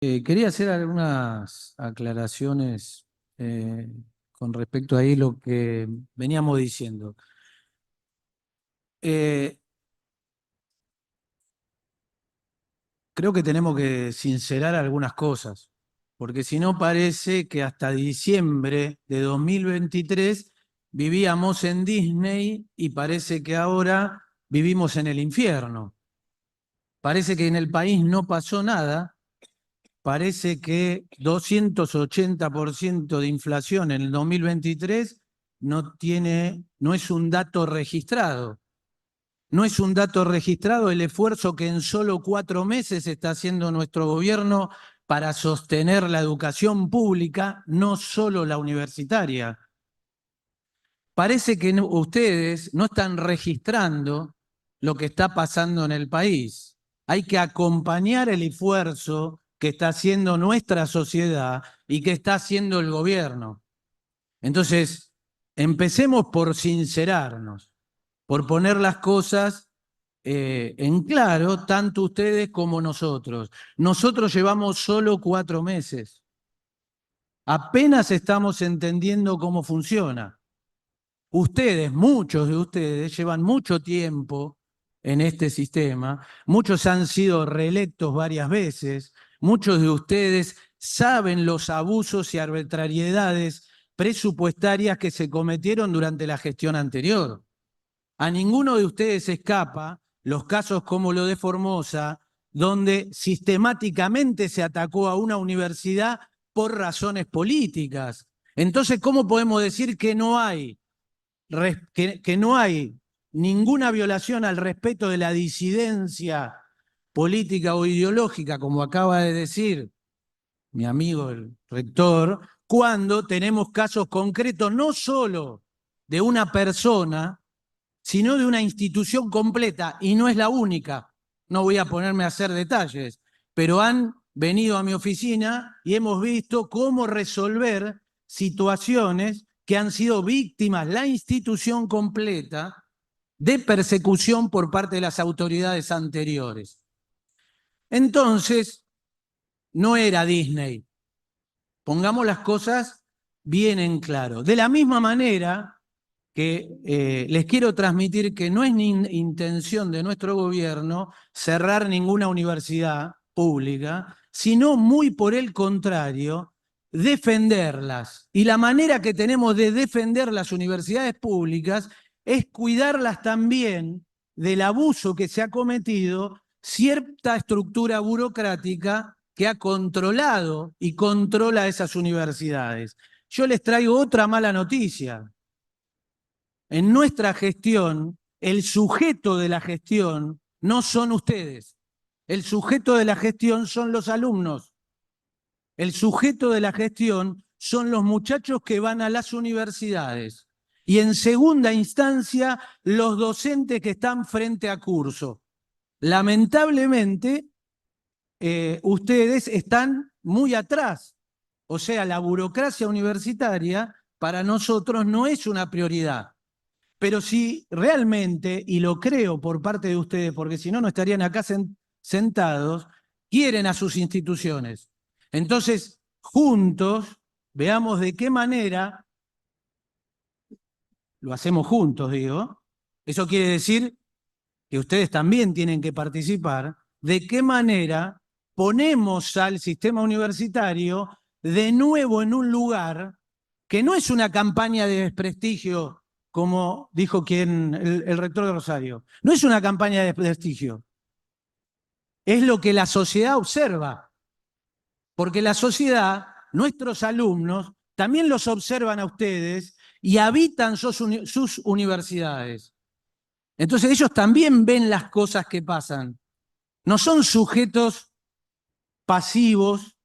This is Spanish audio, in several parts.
Quería hacer algunas aclaraciones eh, con respecto a ahí lo que veníamos diciendo. Eh, Creo que tenemos que sincerar algunas cosas, porque si no parece que hasta diciembre de 2023 vivíamos en Disney y parece que ahora vivimos en el infierno. Parece que en el país no pasó nada. Parece que 280% de inflación en el 2023 no es un dato registrado. No es un dato registrado el esfuerzo que en solo 4 meses está haciendo nuestro gobierno para sostener la educación pública, no solo la universitaria. Parece que ustedes no están registrando lo que está pasando en el país. Hay que acompañar el esfuerzo que está haciendo nuestra sociedad y que está haciendo el gobierno. Entonces, empecemos por sincerarnos, por poner las cosas en claro, tanto ustedes como nosotros. Nosotros llevamos solo 4 meses. Apenas estamos entendiendo cómo funciona. Ustedes, muchos de ustedes, llevan mucho tiempo en este sistema, muchos han sido reelectos varias veces, muchos de ustedes saben los abusos y arbitrariedades presupuestarias que se cometieron durante la gestión anterior. A ninguno de ustedes escapa los casos como lo de Formosa, donde sistemáticamente se atacó a una universidad por razones políticas. Entonces, ¿cómo podemos decir que no hay ninguna violación al respeto de la disidencia política o ideológica, como acaba de decir mi amigo el rector, cuando tenemos casos concretos no solo de una persona, sino de una institución completa, y no es la única? No voy a ponerme a hacer detalles, pero han venido a mi oficina y hemos visto cómo resolver situaciones que han sido víctimas, la institución completa, de persecución por parte de las autoridades anteriores. Entonces, no era Disney. Pongamos las cosas bien en claro. De la misma manera que les quiero transmitir que no es ni intención de nuestro gobierno cerrar ninguna universidad pública, sino muy por el contrario, defenderlas. Y la manera que tenemos de defender las universidades públicas es cuidarlas también del abuso que se ha cometido cierta estructura burocrática que ha controlado y controla esas universidades. Yo les traigo otra mala noticia. En nuestra gestión, el sujeto de la gestión no son ustedes. El sujeto de la gestión son los alumnos. El sujeto de la gestión son los muchachos que van a las universidades. Y en segunda instancia, los docentes que están frente a curso. Lamentablemente, ustedes están muy atrás. O sea, la burocracia universitaria para nosotros no es una prioridad. Pero si realmente, y lo creo por parte de ustedes, porque si no, no estarían acá sentados, quieren a sus instituciones. Entonces, juntos, veamos de qué manera, lo hacemos juntos, digo, eso quiere decir que ustedes también tienen que participar, de qué manera ponemos al sistema universitario de nuevo en un lugar que no es una campaña de desprestigio, como dijo el rector de Rosario. No es una campaña de desprestigio. Es lo que la sociedad observa. Porque la sociedad, nuestros alumnos, también los observan a ustedes y habitan sus universidades. Entonces ellos también ven las cosas que pasan. No son sujetos pasivos,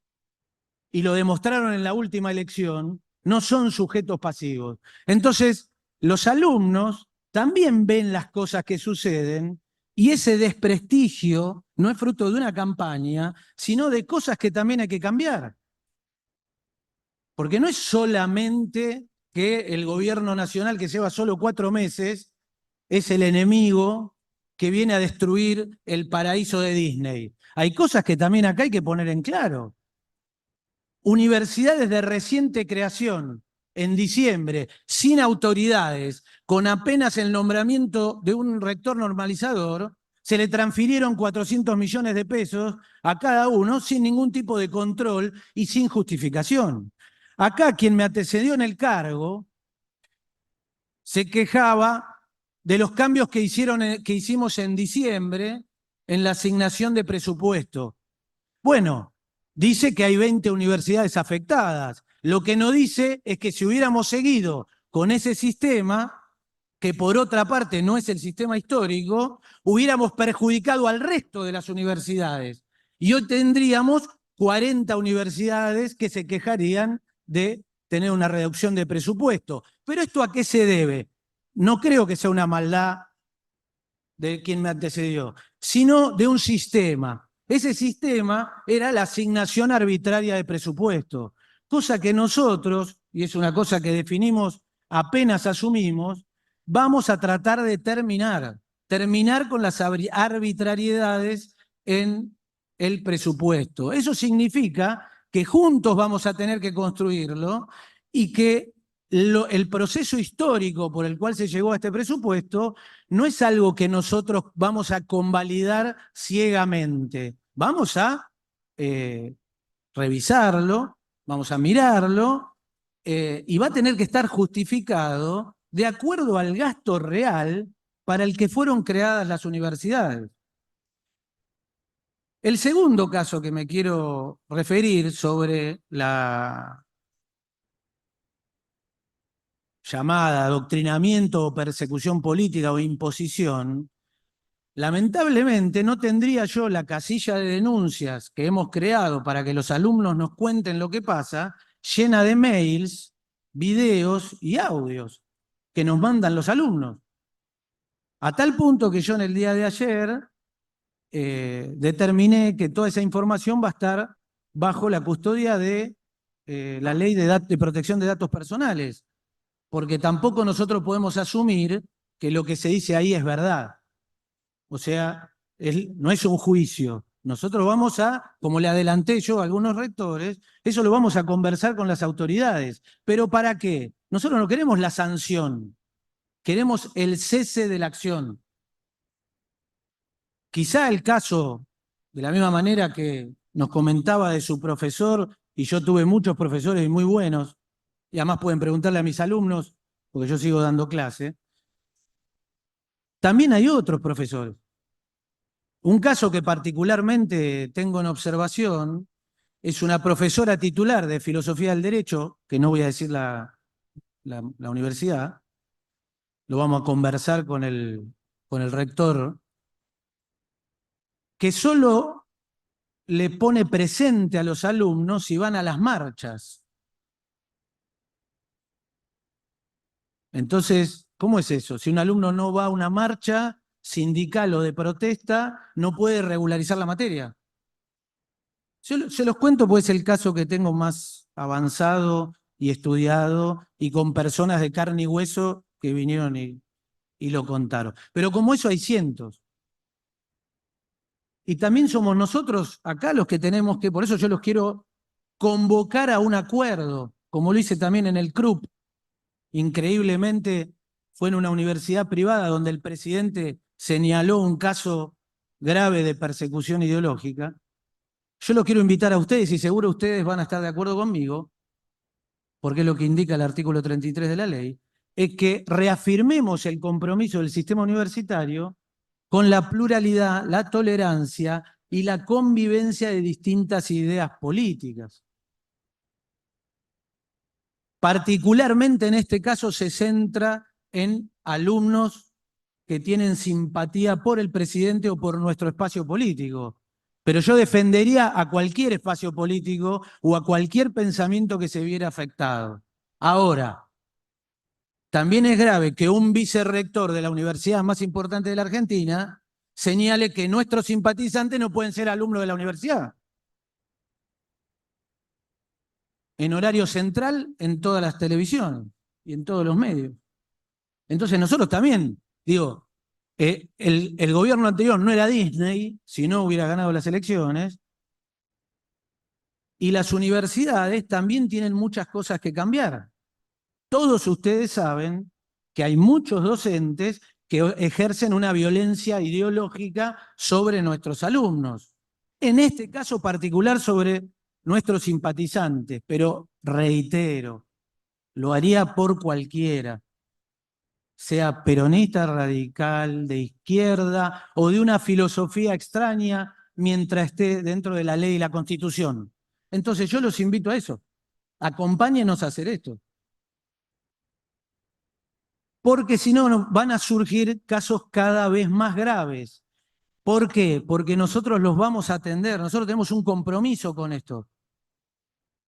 y lo demostraron en la última elección, no son sujetos pasivos. Entonces, los alumnos también ven las cosas que suceden y ese desprestigio no es fruto de una campaña, sino de cosas que también hay que cambiar. Porque no es solamente que el gobierno nacional, que lleva solo 4 meses, es el enemigo que viene a destruir el paraíso de Disney. Hay cosas que también acá hay que poner en claro. universidades de reciente creación, en diciembre, sin autoridades, con apenas el nombramiento de un rector normalizador, se le transfirieron 400 millones de pesos a cada uno sin ningún tipo de control y sin justificación. Acá quien me antecedió en el cargo se quejaba de los cambios que hicimos en diciembre en la asignación de presupuesto. Bueno, dice que hay 20 universidades afectadas. Lo que no dice es que si hubiéramos seguido con ese sistema, que por otra parte no es el sistema histórico, hubiéramos perjudicado al resto de las universidades. Y hoy tendríamos 40 universidades que se quejarían de tener una reducción de presupuesto. ¿Pero esto a qué se debe? No creo que sea una maldad de quien me antecedió, sino de un sistema. Ese sistema era la asignación arbitraria de presupuesto, cosa que nosotros, y es una cosa que definimos apenas asumimos, vamos a tratar de terminar con las arbitrariedades en el presupuesto. Eso significa que juntos vamos a tener que construirlo y que el proceso histórico por el cual se llegó a este presupuesto no es algo que nosotros vamos a convalidar ciegamente. Vamos a revisarlo, vamos a mirarlo, y va a tener que estar justificado de acuerdo al gasto real para el que fueron creadas las universidades. El segundo caso que me quiero referir sobre la llamada adoctrinamiento o persecución política o imposición, lamentablemente no tendría yo la casilla de denuncias que hemos creado para que los alumnos nos cuenten lo que pasa, llena de mails, videos y audios que nos mandan los alumnos. A tal punto que yo en el día de ayer determiné que toda esa información va a estar bajo la custodia de la Ley de Protección de Datos Personales, porque tampoco nosotros podemos asumir que lo que se dice ahí es verdad. O sea, no es un juicio. Nosotros vamos a, como le adelanté yo a algunos rectores, eso lo vamos a conversar con las autoridades. ¿Pero para qué? Nosotros no queremos la sanción, queremos el cese de la acción. Quizá el caso, de la misma manera que nos comentaba de su profesor, y yo tuve muchos profesores muy buenos, y además pueden preguntarle a mis alumnos, porque yo sigo dando clase, también hay otros profesores. Un caso que particularmente tengo en observación es una profesora titular de Filosofía del Derecho, que no voy a decir la universidad, lo vamos a conversar con el rector, que solo le pone presente a los alumnos si van a las marchas. Entonces, ¿cómo es eso? Si un alumno no va a una marcha sindical o de protesta, no puede regularizar la materia. Se los cuento porque es el caso que tengo más avanzado y estudiado y con personas de carne y hueso que vinieron y lo contaron. Pero como eso hay cientos. Y también somos nosotros acá los que tenemos que, por eso yo los quiero convocar a un acuerdo, como lo hice también en el CRUP. Increíblemente fue en una universidad privada donde el presidente señaló un caso grave de persecución ideológica. Yo los quiero invitar a ustedes, y seguro ustedes van a estar de acuerdo conmigo, porque es lo que indica el artículo 33 de la ley, es que reafirmemos el compromiso del sistema universitario con la pluralidad, la tolerancia y la convivencia de distintas ideas políticas. Particularmente en este caso se centra en alumnos que tienen simpatía por el presidente o por nuestro espacio político. Pero yo defendería a cualquier espacio político o a cualquier pensamiento que se viera afectado. Ahora, también es grave que un vicerrector de la universidad más importante de la Argentina señale que nuestros simpatizantes no pueden ser alumnos de la universidad. En horario central, en todas las televisiones y en todos los medios. Entonces nosotros también, digo, el gobierno anterior no era Disney, si no hubiera ganado las elecciones, Y las universidades también tienen muchas cosas que cambiar. Todos ustedes saben que hay muchos docentes que ejercen una violencia ideológica sobre nuestros alumnos. En este caso particular sobre nuestros simpatizantes, pero reitero, lo haría por cualquiera, sea peronista, radical, de izquierda o de una filosofía extraña mientras esté dentro de la ley y la Constitución. Entonces yo los invito a eso. Acompáñenos a hacer esto. Porque si no, van a surgir casos cada vez más graves. ¿Por qué? Porque nosotros los vamos a atender, nosotros tenemos un compromiso con esto.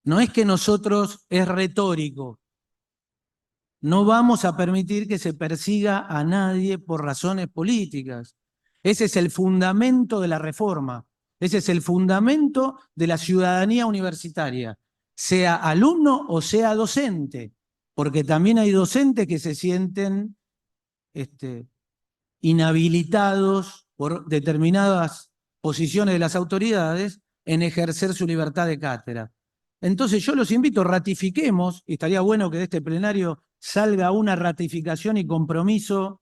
No es que nosotros es retórico. No vamos a permitir que se persiga a nadie por razones políticas. Ese es el fundamento de la reforma. Ese es el fundamento de la ciudadanía universitaria, sea alumno o sea docente, porque también hay docentes que se sienten inhabilitados por determinadas posiciones de las autoridades en ejercer su libertad de cátedra. Entonces yo los invito, ratifiquemos, y estaría bueno que de este plenario salga una ratificación y compromiso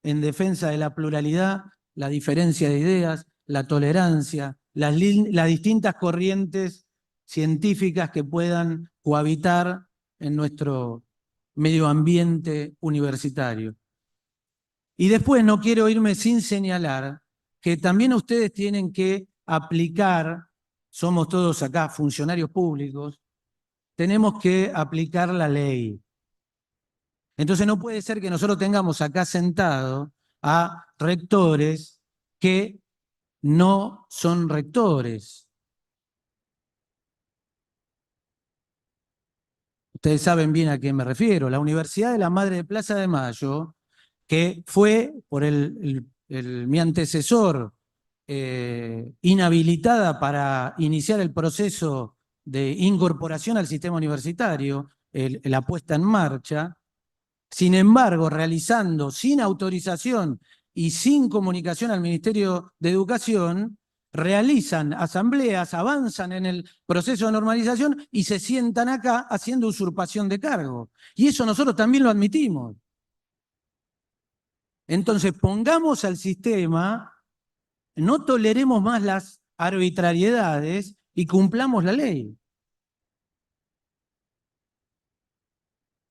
en defensa de la pluralidad, la diferencia de ideas, la tolerancia, las distintas corrientes científicas que puedan cohabitar en nuestro medio ambiente universitario. Y después no quiero irme sin señalar que también ustedes tienen que aplicar, somos todos acá funcionarios públicos, tenemos que aplicar la ley. Entonces no puede ser que nosotros tengamos acá sentados a rectores que no son rectores. Ustedes saben bien a qué me refiero. La Universidad de la Madre de Plaza de Mayo, que fue por mi antecesor inhabilitada para iniciar el proceso de incorporación al sistema universitario, la puesta en marcha. Sin embargo, realizando sin autorización y sin comunicación al Ministerio de Educación, realizan asambleas, avanzan en el proceso de normalización y se sientan acá haciendo usurpación de cargo. Y eso nosotros también lo admitimos. Entonces, pongamos al sistema, no toleremos más las arbitrariedades y cumplamos la ley.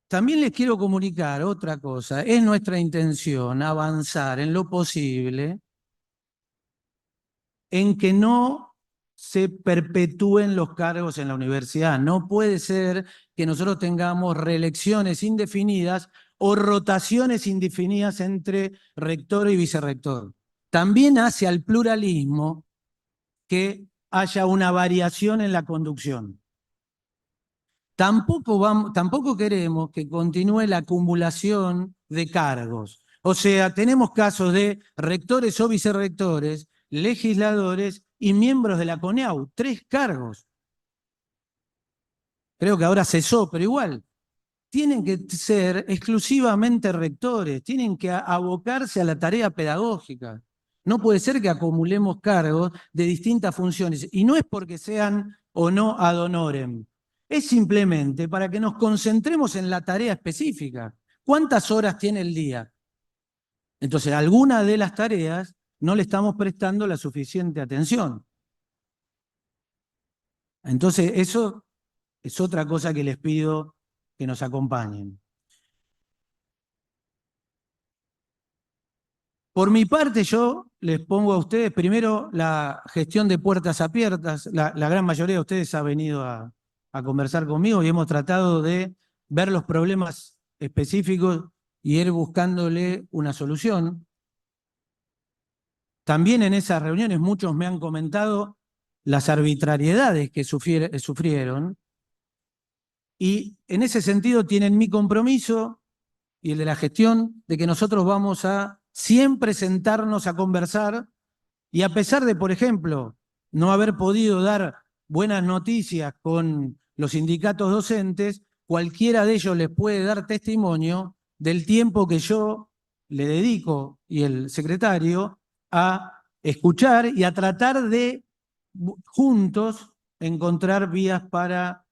También les quiero comunicar otra cosa. Es nuestra intención avanzar en lo posible en que no se perpetúen los cargos en la universidad. No puede ser que nosotros tengamos reelecciones indefinidas o rotaciones indefinidas entre rector y vicerrector. También hace al pluralismo que haya una variación en la conducción. Tampoco queremos que continúe la acumulación de cargos. O sea, tenemos casos de rectores o vicerrectores, legisladores y miembros de la CONEAU, 3 cargos. Creo que ahora cesó, pero igual. Tienen que ser exclusivamente rectores, tienen que abocarse a la tarea pedagógica. No puede ser que acumulemos cargos de distintas funciones. Y no es porque sean o no ad honorem. Es simplemente para que nos concentremos en la tarea específica. ¿Cuántas horas tiene el día? Entonces, a alguna de las tareas no le estamos prestando la suficiente atención. Entonces, eso es otra cosa que les pido que nos acompañen. Por mi parte, yo les pongo a ustedes primero la gestión de puertas abiertas. La gran mayoría de ustedes ha venido a conversar conmigo y hemos tratado de ver los problemas específicos y ir buscándole una solución. También en esas reuniones muchos me han comentado las arbitrariedades que sufrieron y en ese sentido tienen mi compromiso y el de la gestión de que nosotros vamos a siempre sentarnos a conversar y a pesar de, por ejemplo, no haber podido dar buenas noticias con los sindicatos docentes, cualquiera de ellos les puede dar testimonio del tiempo que yo le dedico y el secretario a escuchar y a tratar de juntos encontrar vías para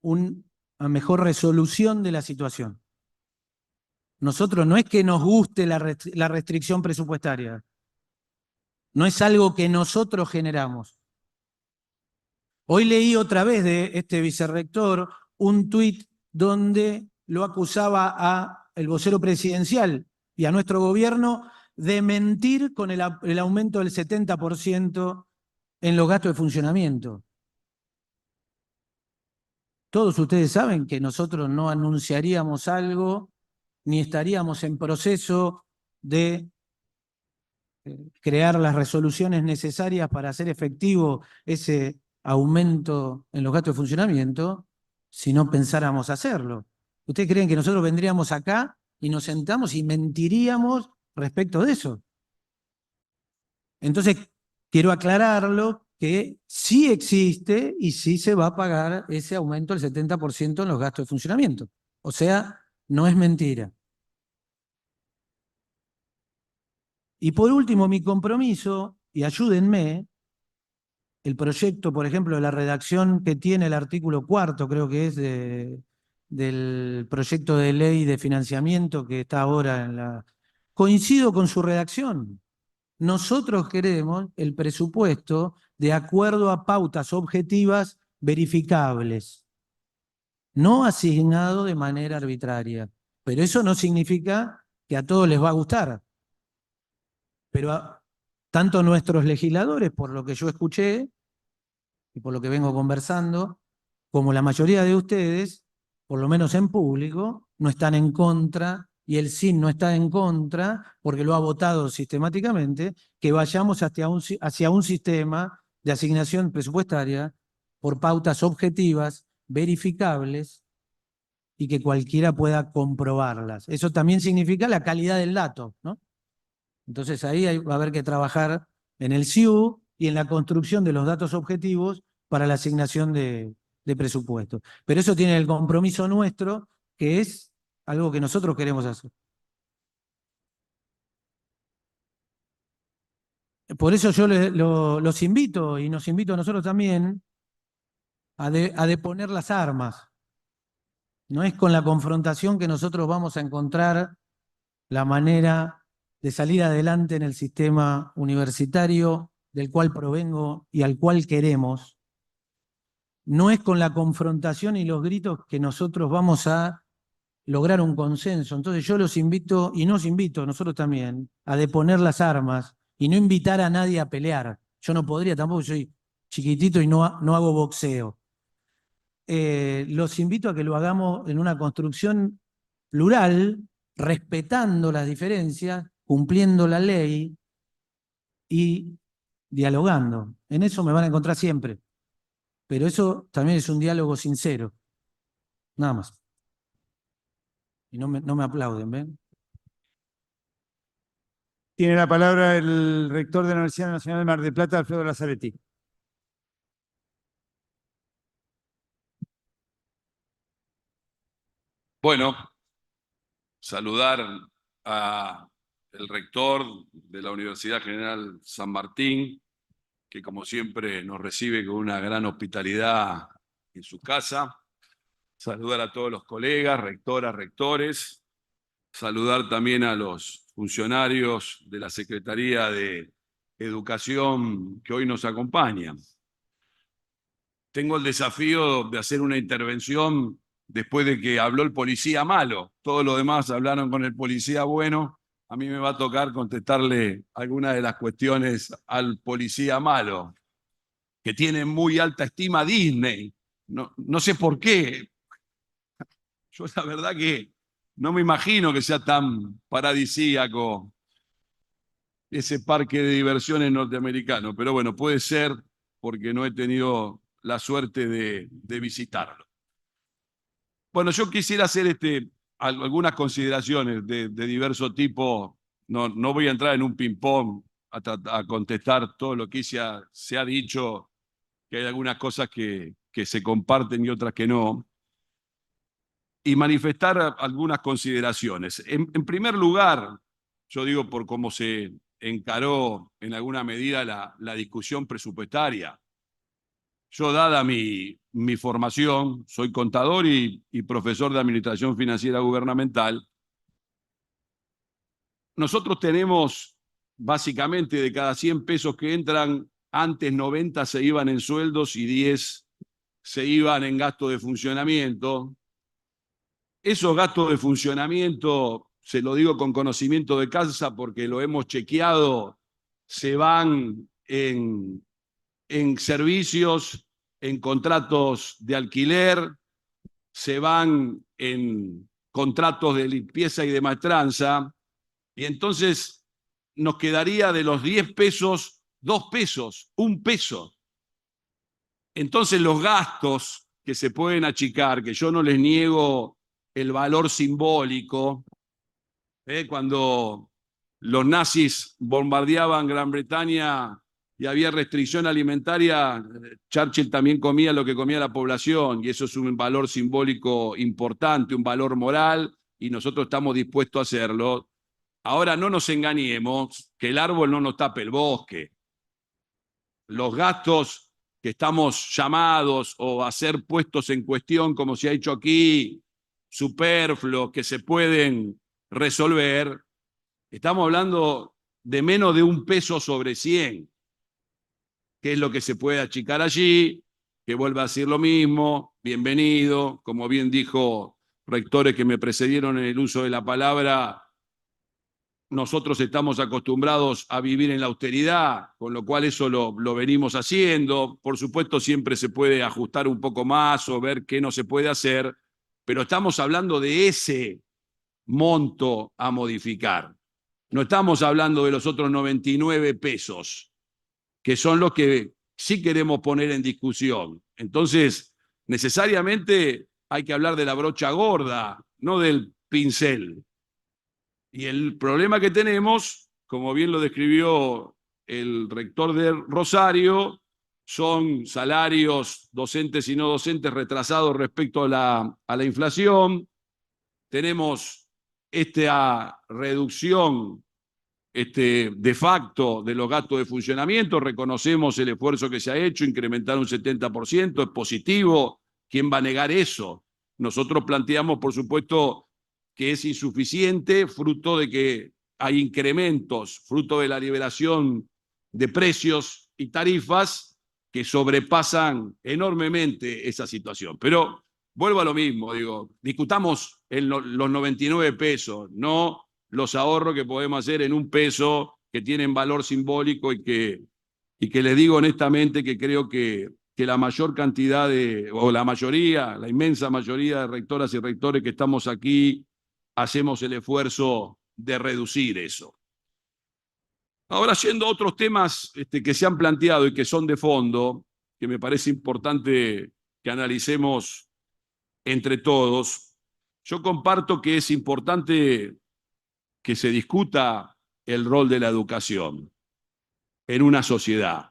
una mejor resolución de la situación. Nosotros no es que nos guste la restricción presupuestaria, no es algo que nosotros generamos. Hoy leí otra vez de este vicerrector un tuit donde lo acusaba a el vocero presidencial y a nuestro gobierno de mentir con el aumento del 70% en los gastos de funcionamiento. Todos ustedes saben que nosotros no anunciaríamos algo ni estaríamos en proceso de crear las resoluciones necesarias para hacer efectivo ese aumento en los gastos de funcionamiento si no pensáramos hacerlo. ¿Ustedes creen que nosotros vendríamos acá y nos sentamos y mentiríamos respecto de eso? Entonces, quiero aclararlo que sí existe y sí se va a pagar ese aumento del 70% en los gastos de funcionamiento. O sea, no es mentira. Y por último, mi compromiso, y ayúdenme, el proyecto, por ejemplo, de la redacción que tiene el artículo 4, creo que es del proyecto de ley de financiamiento que está ahora en la... Coincido con su redacción. Nosotros queremos el presupuesto de acuerdo a pautas objetivas verificables, no asignado de manera arbitraria. Pero eso no significa que a todos les va a gustar. Pero tanto nuestros legisladores, por lo que yo escuché y por lo que vengo conversando, como la mayoría de ustedes, por lo menos en público, no están en contra, y el SIN no está en contra, porque lo ha votado sistemáticamente, que vayamos hacia un sistema de asignación presupuestaria por pautas objetivas, verificables, y que cualquiera pueda comprobarlas. Eso también significa la calidad del dato, ¿no? Entonces ahí va a haber que trabajar en el SIU y en la construcción de los datos objetivos para la asignación de presupuesto. Pero eso tiene el compromiso nuestro, que es algo que nosotros queremos hacer. Por eso yo los invito, y nos invito a nosotros también, a deponer las armas. No es con la confrontación que nosotros vamos a encontrar la manera de salir adelante en el sistema universitario del cual provengo y al cual queremos. No es con la confrontación y los gritos que nosotros vamos a lograr un consenso. Entonces yo los invito, y nos invito, nosotros también, a deponer las armas y no invitar a nadie a pelear. Yo no podría, tampoco soy chiquitito y no hago boxeo. Los invito a que lo hagamos en una construcción plural, respetando las diferencias, cumpliendo la ley y dialogando. En eso me van a encontrar siempre. Pero eso también es un diálogo sincero. Nada más. Y no me aplauden, ¿ven? Tiene la palabra el rector de la Universidad Nacional de Mar del Plata, Alfredo Lazzaretti. Bueno, saludar al rector de la Universidad General San Martín, que como siempre nos recibe con una gran hospitalidad en su casa. Saludar a todos los colegas, rectoras, rectores. Saludar también a los funcionarios de la Secretaría de Educación que hoy nos acompañan. Tengo el desafío de hacer una intervención después de que habló el policía malo. Todos los demás hablaron con el policía bueno. A mí me va a tocar contestarle algunas de las cuestiones al policía malo, que tiene muy alta estima Disney. No sé por qué. Yo la verdad que no me imagino que sea tan paradisíaco ese parque de diversiones norteamericano, pero bueno, puede ser porque no he tenido la suerte de visitarlo. Bueno, yo quisiera hacer algunas consideraciones de diverso tipo. No voy a entrar en un ping-pong a contestar todo lo que se ha dicho, que hay algunas cosas que se comparten y otras que no, y manifestar algunas consideraciones. En primer lugar, yo digo por cómo se encaró en alguna medida la discusión presupuestaria. yo dada mi formación, soy contador y profesor de Administración Financiera Gubernamental, nosotros tenemos básicamente de cada 100 pesos que entran, antes 90 se iban en sueldos y 10 se iban en gasto de funcionamiento. Esos gastos de funcionamiento, se lo digo con conocimiento de causa porque lo hemos chequeado, se van en servicios, en contratos de alquiler, se van en contratos de limpieza y de maestranza, y entonces nos quedaría de los 10 pesos, 2 pesos, 1 peso. Entonces los gastos que se pueden achicar, que yo no les niego el valor simbólico, cuando los nazis bombardeaban Gran Bretaña y había restricción alimentaria, Churchill también comía lo que comía la población, y eso es un valor simbólico importante, un valor moral, y nosotros estamos dispuestos a hacerlo. Ahora no nos engañemos, que el árbol no nos tape el bosque. Los gastos que estamos llamados o a ser puestos en cuestión, como se ha hecho aquí, superfluos, que se pueden resolver, estamos hablando de menos de 1 peso sobre 100, que es lo que se puede achicar allí, que vuelva a decir lo mismo, bienvenido, como bien dijo rectores que me precedieron en el uso de la palabra, nosotros estamos acostumbrados a vivir en la austeridad, con lo cual eso lo venimos haciendo. Por supuesto, siempre se puede ajustar un poco más o ver qué no se puede hacer, pero estamos hablando de ese monto a modificar. No estamos hablando de los otros 99 pesos, que son los que sí queremos poner en discusión. Entonces, necesariamente hay que hablar de la brocha gorda, no del pincel. Y el problema que tenemos, como bien lo describió el rector de Rosario, son salarios docentes y no docentes retrasados respecto a la inflación. Tenemos esta reducción de facto de los gastos de funcionamiento. Reconocemos el esfuerzo que se ha hecho, incrementar un 70%, es positivo. ¿Quién va a negar eso? Nosotros planteamos, por supuesto, que es insuficiente, fruto de que hay incrementos, fruto de la liberación de precios y tarifas que sobrepasan enormemente esa situación. Pero vuelvo a lo mismo, digo, discutamos los 99 pesos, no los ahorros que podemos hacer en 1 peso, que tienen valor simbólico y que les digo honestamente que creo que la mayor cantidad o la mayoría, la inmensa mayoría de rectoras y rectores que estamos aquí, hacemos el esfuerzo de reducir eso. Ahora, yendo a otros temas que se han planteado y que son de fondo, que me parece importante que analicemos entre todos, yo comparto que es importante que se discuta el rol de la educación en una sociedad.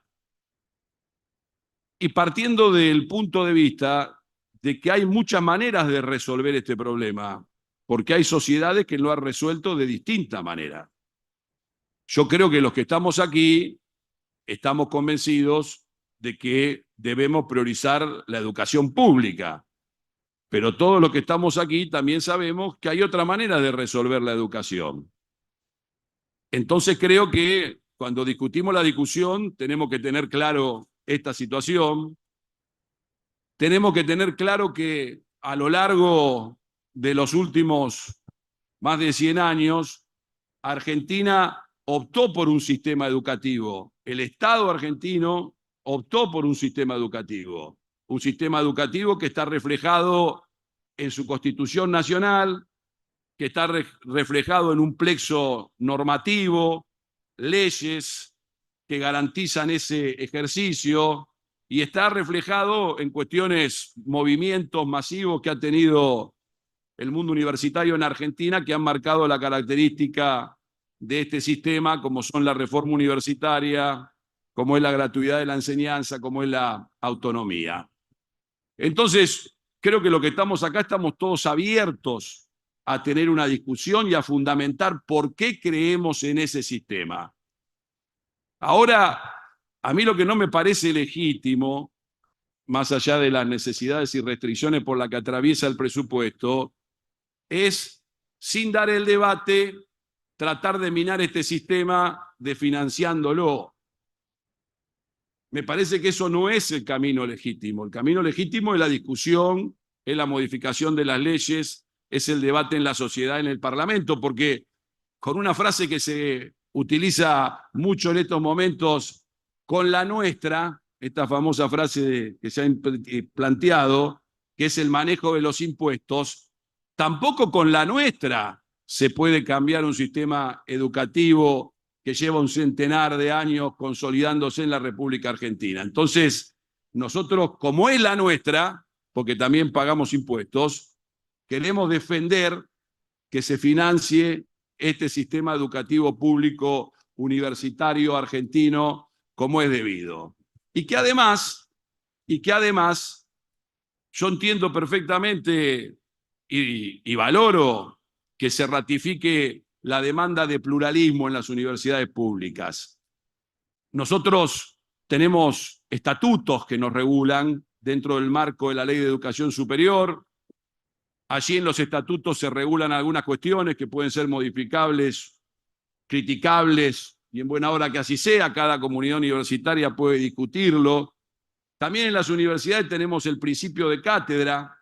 Y partiendo del punto de vista de que hay muchas maneras de resolver este problema, porque hay sociedades que lo han resuelto de distinta manera. Yo creo que los que estamos aquí estamos convencidos de que debemos priorizar la educación pública, pero todos los que estamos aquí también sabemos que hay otra manera de resolver la educación. Entonces creo que cuando discutimos la discusión tenemos que tener claro esta situación, tenemos que tener claro que a lo largo de los últimos más de 100 años, Argentina optó por un sistema educativo. El Estado argentino optó por un sistema educativo que está reflejado en su Constitución Nacional, que está reflejado en un plexo normativo, leyes que garantizan ese ejercicio, y está reflejado en cuestiones, movimientos masivos que ha tenido el mundo universitario en Argentina, que han marcado la característica de este sistema, como son la reforma universitaria, como es la gratuidad de la enseñanza, como es la autonomía. Entonces, creo que lo que estamos acá, estamos todos abiertos a tener una discusión y a fundamentar por qué creemos en ese sistema. Ahora, a mí lo que no me parece legítimo más allá de las necesidades y restricciones por las que atraviesa el presupuesto, es, sin dar el debate, tratar de minar este sistema desfinanciándolo. Me parece que eso no es el camino legítimo. El camino legítimo es la discusión, es la modificación de las leyes, es el debate en la sociedad, en el Parlamento, porque con una frase que se utiliza mucho en estos momentos, con la nuestra, esta famosa frase que se ha planteado, que es el manejo de los impuestos, tampoco con la nuestra se puede cambiar un sistema educativo que lleva un centenar de años consolidándose en la República Argentina. Entonces, nosotros, como es la nuestra, porque también pagamos impuestos, queremos defender que se financie este sistema educativo público universitario argentino como es debido. Y que además, yo entiendo perfectamente y valoro que se ratifique la demanda de pluralismo en las universidades públicas. Nosotros tenemos estatutos que nos regulan dentro del marco de la Ley de Educación Superior. Allí en los estatutos se regulan algunas cuestiones que pueden ser modificables, criticables, y en buena hora que así sea, cada comunidad universitaria puede discutirlo. También en las universidades tenemos el principio de cátedra,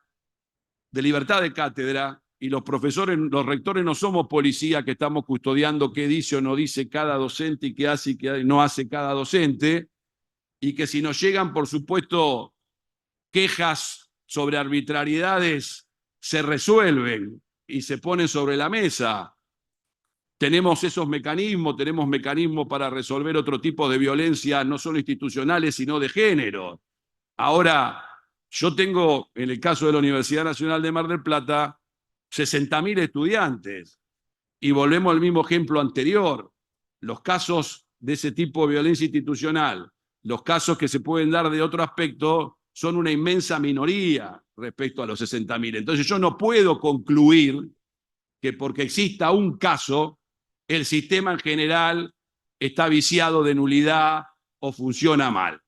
de libertad de cátedra, y los profesores, los rectores no somos policía que estamos custodiando qué dice o no dice cada docente y qué hace y qué no hace cada docente, y que si nos llegan, por supuesto, quejas sobre arbitrariedades, se resuelven y se ponen sobre la mesa. Tenemos esos mecanismos, tenemos mecanismos para resolver otro tipo de violencia, no solo institucionales, sino de género. Ahora, yo tengo, en el caso de la Universidad Nacional de Mar del Plata, 60.000 estudiantes. Y volvemos al mismo ejemplo anterior. Los casos de ese tipo de violencia institucional, los casos que se pueden dar de otro aspecto, son una inmensa minoría respecto a los 60.000. Entonces yo no puedo concluir que porque exista un caso, el sistema en general está viciado de nulidad o funciona mal.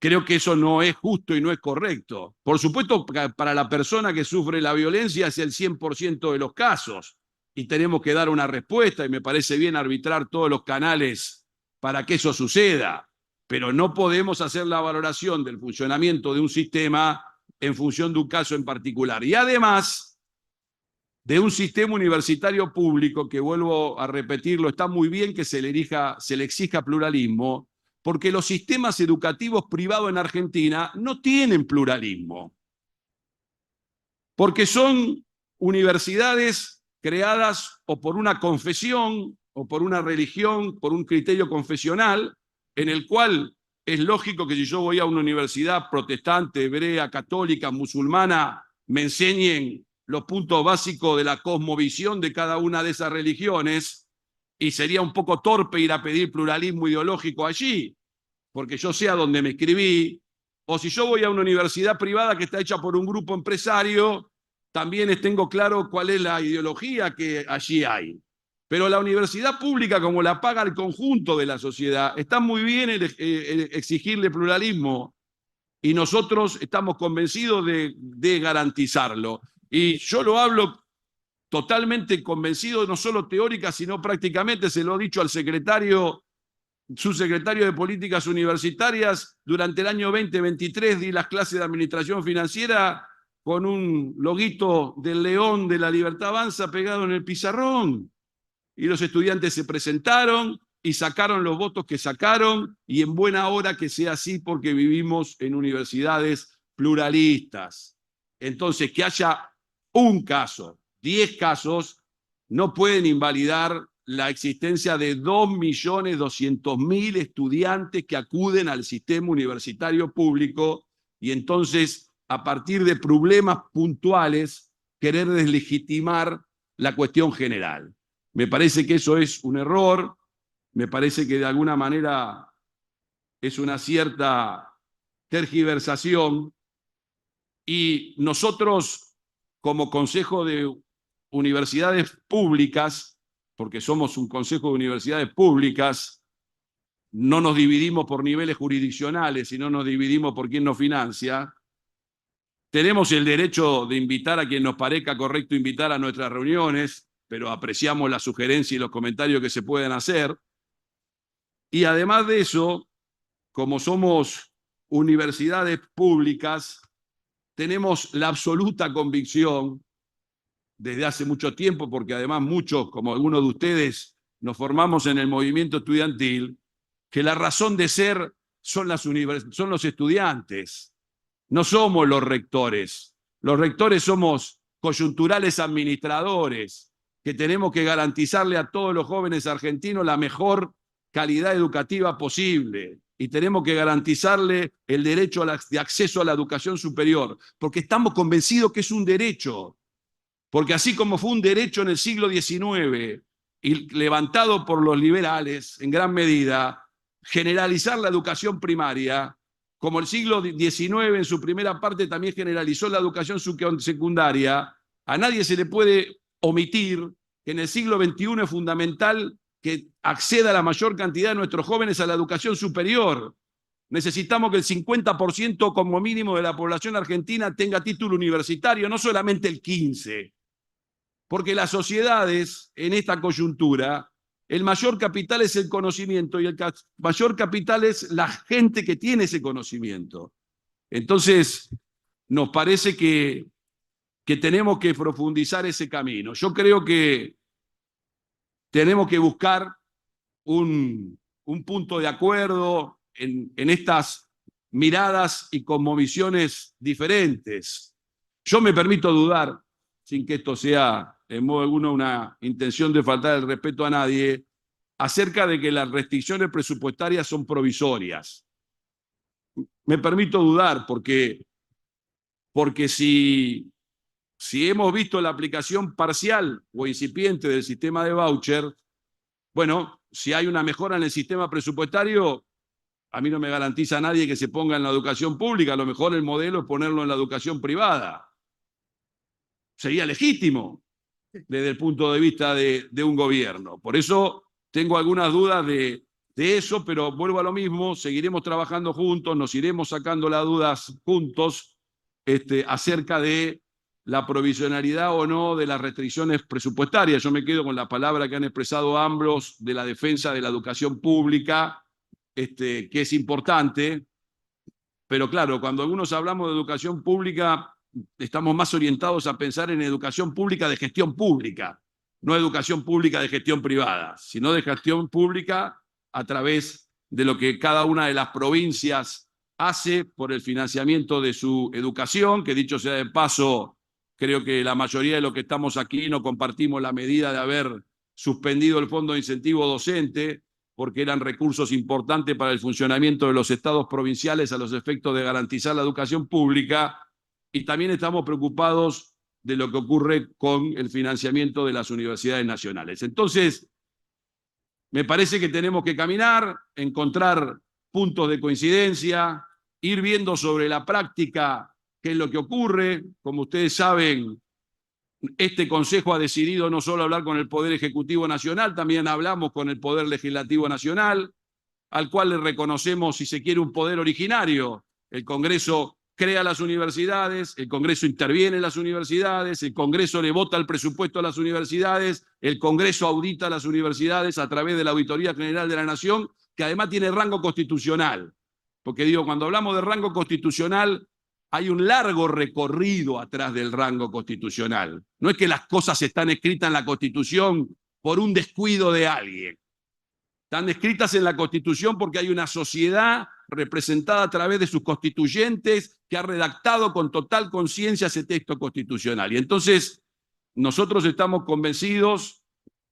Creo que eso no es justo y no es correcto. Por supuesto, para la persona que sufre la violencia es el 100% de los casos y tenemos que dar una respuesta y me parece bien arbitrar todos los canales para que eso suceda, pero no podemos hacer la valoración del funcionamiento de un sistema en función de un caso en particular. Y además de un sistema universitario público, que vuelvo a repetirlo, está muy bien que se le exija pluralismo, porque los sistemas educativos privados en Argentina no tienen pluralismo, porque son universidades creadas o por una confesión o por una religión, por un criterio confesional, en el cual es lógico que si yo voy a una universidad protestante, hebrea, católica, musulmana, me enseñen los puntos básicos de la cosmovisión de cada una de esas religiones, y sería un poco torpe ir a pedir pluralismo ideológico allí, porque yo sé a dónde me inscribí. O si yo voy a una universidad privada que está hecha por un grupo empresario, también tengo claro cuál es la ideología que allí hay. Pero la universidad pública, como la paga el conjunto de la sociedad, está muy bien exigirle pluralismo, y nosotros estamos convencidos de garantizarlo. Y yo lo hablo totalmente convencido, no solo teórica, sino prácticamente, se lo he dicho al subsecretario de Políticas Universitarias. Durante el año 2023 di las clases de Administración Financiera con un loguito del león de la Libertad Avanza pegado en el pizarrón. Y los estudiantes se presentaron y sacaron los votos que sacaron, y en buena hora que sea así, porque vivimos en universidades pluralistas. Entonces, que haya un caso, 10 casos, no pueden invalidar la existencia de 2.200.000 estudiantes que acuden al sistema universitario público, y entonces, a partir de problemas puntuales, querer deslegitimar la cuestión general. Me parece que eso es un error, me parece que de alguna manera es una cierta tergiversación, y nosotros, como Consejo de Universidades Públicas, porque somos un consejo de universidades públicas, no nos dividimos por niveles jurisdiccionales, sino nos dividimos por quién nos financia. Tenemos el derecho de invitar a quien nos parezca correcto invitar a nuestras reuniones, pero apreciamos las sugerencias y los comentarios que se pueden hacer. Y además de eso, como somos universidades públicas, tenemos la absoluta convicción, desde hace mucho tiempo, porque además muchos, como algunos de ustedes, nos formamos en el movimiento estudiantil, que la razón de ser son los estudiantes, no somos los rectores. Los rectores somos coyunturales administradores, que tenemos que garantizarle a todos los jóvenes argentinos la mejor calidad educativa posible y tenemos que garantizarle el derecho de acceso a la educación superior, porque estamos convencidos que es un derecho, porque así como fue un derecho en el siglo XIX y levantado por los liberales en gran medida, generalizar la educación primaria, como el siglo XIX en su primera parte también generalizó la educación secundaria, a nadie se le puede omitir que en el siglo XXI es fundamental que acceda la mayor cantidad de nuestros jóvenes a la educación superior. Necesitamos que el 50% como mínimo de la población argentina tenga título universitario, no solamente el 15%. Porque las sociedades, en esta coyuntura, el mayor capital es el conocimiento y el mayor capital es la gente que tiene ese conocimiento. Entonces, nos parece que tenemos que profundizar ese camino. Yo creo que tenemos que buscar un punto de acuerdo en estas miradas y cosmovisiones diferentes. Yo me permito dudar, sin que esto sea en modo alguno una intención de faltar el respeto a nadie, acerca de que las restricciones presupuestarias son provisorias. Me permito dudar porque si hemos visto la aplicación parcial o incipiente del sistema de voucher, bueno, si hay una mejora en el sistema presupuestario, a mí no me garantiza nadie que se ponga en la educación pública. A lo mejor el modelo es ponerlo en la educación privada. Sería legítimo desde el punto de vista de un gobierno. Por eso tengo algunas dudas de eso, pero vuelvo a lo mismo, seguiremos trabajando juntos, nos iremos sacando las dudas juntos acerca de la provisionalidad o no de las restricciones presupuestarias. Yo me quedo con la palabra que han expresado ambos de la defensa de la educación pública, que es importante, pero claro, cuando algunos hablamos de educación pública, estamos más orientados a pensar en educación pública de gestión pública, no educación pública de gestión privada, sino de gestión pública a través de lo que cada una de las provincias hace por el financiamiento de su educación, que dicho sea de paso, creo que la mayoría de los que estamos aquí no compartimos la medida de haber suspendido el Fondo de Incentivo Docente, porque eran recursos importantes para el funcionamiento de los estados provinciales a los efectos de garantizar la educación pública, y también estamos preocupados de lo que ocurre con el financiamiento de las universidades nacionales. Entonces, me parece que tenemos que caminar, encontrar puntos de coincidencia, ir viendo sobre la práctica qué es lo que ocurre. Como ustedes saben, este Consejo ha decidido no solo hablar con el Poder Ejecutivo Nacional, también hablamos con el Poder Legislativo Nacional, al cual le reconocemos, si se quiere, un poder originario. El Congreso crea las universidades, el Congreso interviene en las universidades, el Congreso le vota el presupuesto a las universidades, el Congreso audita a las universidades a través de la Auditoría General de la Nación, que además tiene rango constitucional. Porque digo, cuando hablamos de rango constitucional, hay un largo recorrido atrás del rango constitucional. No es que las cosas están escritas en la Constitución por un descuido de alguien. Están escritas en la Constitución porque hay una sociedad representada a través de sus constituyentes que ha redactado con total conciencia ese texto constitucional. Y entonces nosotros estamos convencidos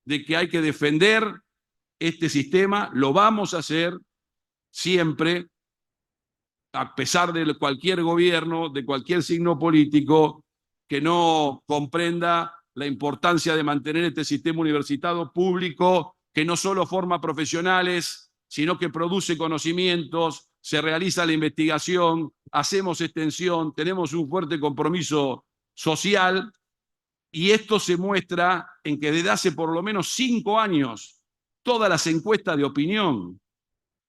de que hay que defender este sistema, lo vamos a hacer siempre, a pesar de cualquier gobierno, de cualquier signo político, que no comprenda la importancia de mantener este sistema universitario público, que no solo forma profesionales, sino que produce conocimientos, se realiza la investigación, hacemos extensión, tenemos un fuerte compromiso social, y esto se muestra en que desde hace por lo menos 5 años, todas las encuestas de opinión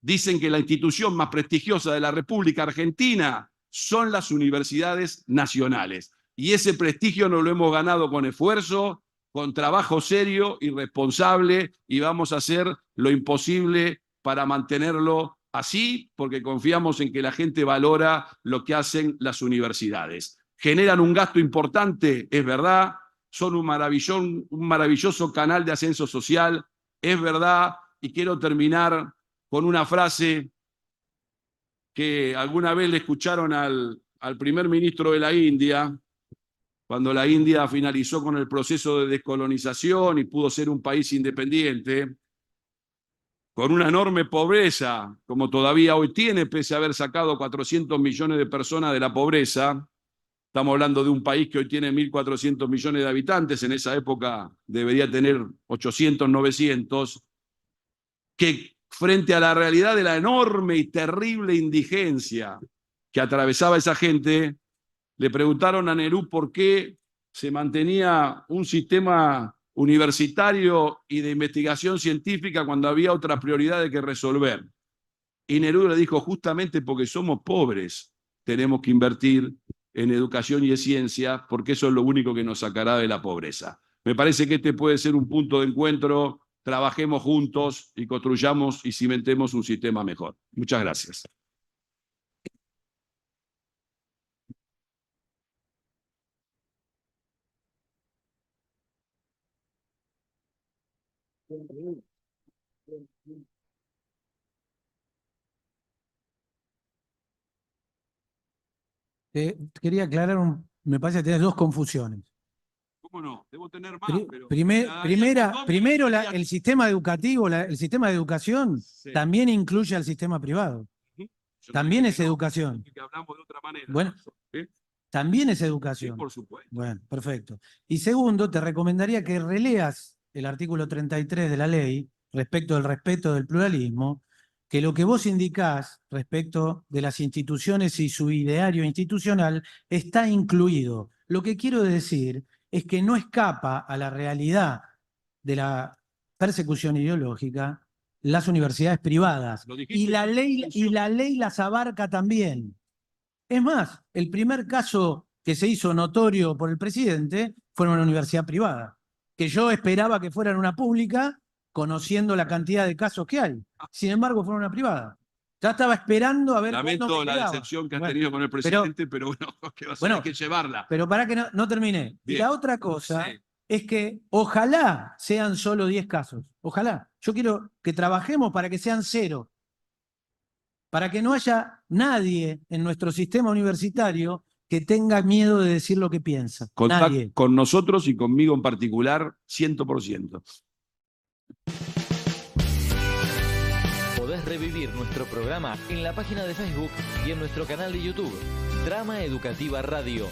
dicen que la institución más prestigiosa de la República Argentina son las universidades nacionales. Y ese prestigio nos lo hemos ganado con esfuerzo, con trabajo serio y responsable, y vamos a hacer lo imposible para mantenerlo así, porque confiamos en que la gente valora lo que hacen las universidades. Generan un gasto importante, es verdad, son un maravilloso canal de ascenso social, es verdad, y quiero terminar con una frase que alguna vez le escucharon al primer ministro de la India, cuando la India finalizó con el proceso de descolonización y pudo ser un país independiente, con una enorme pobreza, como todavía hoy tiene, pese a haber sacado 400 millones de personas de la pobreza. Estamos hablando de un país que hoy tiene 1.400 millones de habitantes, en esa época debería tener 800, 900, que frente a la realidad de la enorme y terrible indigencia que atravesaba esa gente, le preguntaron a Nehru por qué se mantenía un sistema universitario y de investigación científica cuando había otras prioridades que resolver. Y Nehru le dijo, justamente porque somos pobres, tenemos que invertir en educación y en ciencia, porque eso es lo único que nos sacará de la pobreza. Me parece que este puede ser un punto de encuentro. Trabajemos juntos y construyamos y cimentemos un sistema mejor. Muchas gracias. Quería aclarar, me parece que tenés dos confusiones. ¿Cómo no? Debo tener más, pero... Primero, el sistema educativo, el sistema de educación Sí. también incluye al sistema privado. Yo no También dije es que no, educación. dije que hablamos de otra manera. Bueno, ¿Sí? También es Sí, educación. por supuesto. Bueno, perfecto. Y segundo, te recomendaría que releas el artículo 33 de la ley respecto del respeto del pluralismo, que lo que vos indicás respecto de las instituciones y su ideario institucional está incluido. Lo que quiero decir es que no escapa a la realidad de la persecución ideológica las universidades privadas. Lo dijiste Y la en ley, función. y la ley las abarca también. Es más, el primer caso que se hizo notorio por el presidente fue en una universidad privada, que yo esperaba que fuera en una pública, conociendo la cantidad de casos que hay. Sin embargo, fue en una privada. Ya estaba esperando a ver cuándo Lamento me la quedaba. decepción que has Bueno, tenido con el presidente, pero bueno, que vas a tener que llevarla. Pero para que no termine. Y Bien. la otra cosa Sí. es que ojalá sean solo 10 casos. Ojalá. Yo quiero que trabajemos para que sean 0. Para que no haya nadie en nuestro sistema universitario que tenga miedo de decir lo que piensa. Contá Nadie. con nosotros y conmigo en particular, 100%. Podés revivir nuestro programa en la página de Facebook y en nuestro canal de YouTube, Trama Educativa Radio.